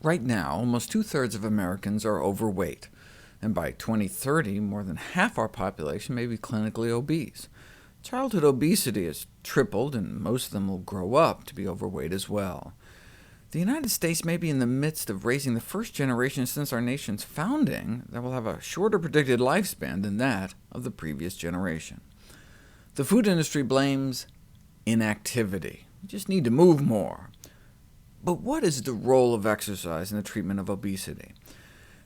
Right now, almost two-thirds of Americans are overweight, and by 2030, more than half our population may be clinically obese. Childhood obesity has tripled, and most of them will grow up to be overweight as well. The United States may be in the midst of raising the first generation since our nation's founding that will have a shorter predicted lifespan than that of the previous generation. The food industry blames inactivity. We just need to move more. But what is the role of exercise in the treatment of obesity?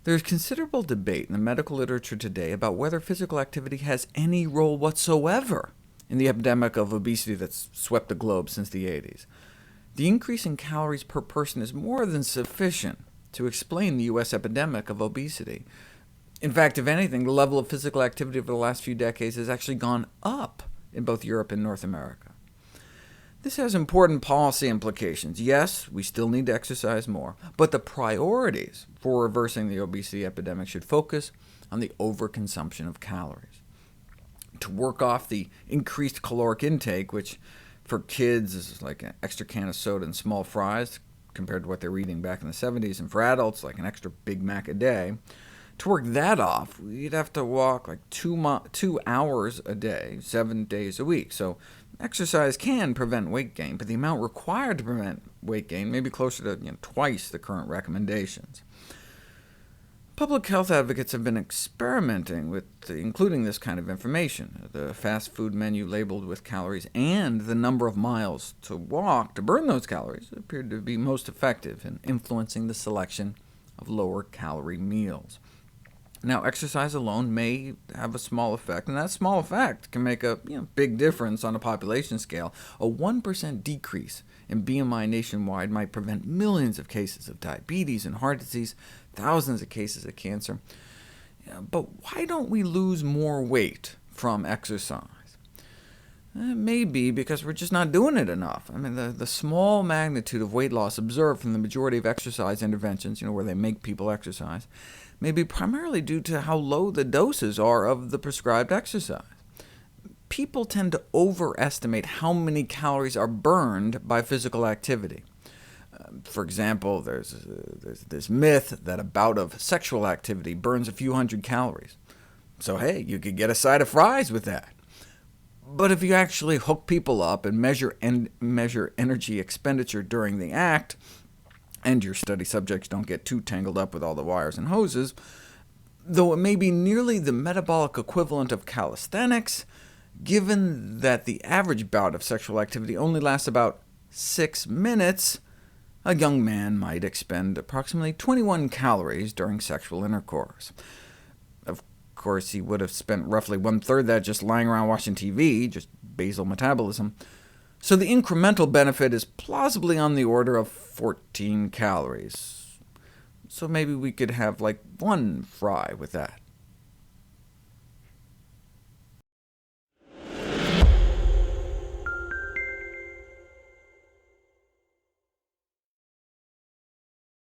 There is considerable debate in the medical literature today about whether physical activity has any role whatsoever in the epidemic of obesity that's swept the globe since the 80s. The increase in calories per person is more than sufficient to explain the U.S. epidemic of obesity. In fact, if anything, the level of physical activity over the last few decades has actually gone up in both Europe and North America. This has important policy implications. Yes, we still need to exercise more, but the priorities for reversing the obesity epidemic should focus on the overconsumption of calories. To work off the increased caloric intake, which for kids is like an extra can of soda and small fries, compared to what they were eating back in the 70s, and for adults, like an extra Big Mac a day, to work that off, we'd have to walk like 2 hours a day, 7 days a week. So exercise can prevent weight gain, but the amount required to prevent weight gain may be closer to twice the current recommendations. Public health advocates have been experimenting with including this kind of information. The fast food menu labeled with calories and the number of miles to walk to burn those calories appeared to be most effective in influencing the selection of lower-calorie meals. Now, exercise alone may have a small effect, and that small effect can make a big difference on a population scale. A 1% decrease in BMI nationwide might prevent millions of cases of diabetes and heart disease, thousands of cases of cancer. But why don't we lose more weight from exercise? It may be because we're just not doing it enough. I mean, the small magnitude of weight loss observed from the majority of exercise interventions, where they make people exercise, may be primarily due to how low the doses are of the prescribed exercise. People tend to overestimate how many calories are burned by physical activity. For example, there's this myth that a bout of sexual activity burns a few hundred calories. So hey, you could get a side of fries with that. But if you actually hook people up and measure energy expenditure during the act, and your study subjects don't get too tangled up with all the wires and hoses, though it may be nearly the metabolic equivalent of calisthenics, given that the average bout of sexual activity only lasts about 6 minutes, a young man might expend approximately 21 calories during sexual intercourse. Of course, he would have spent roughly one-third that just lying around watching TV, just basal metabolism. So the incremental benefit is plausibly on the order of 14 calories. So maybe we could have like one fry with that.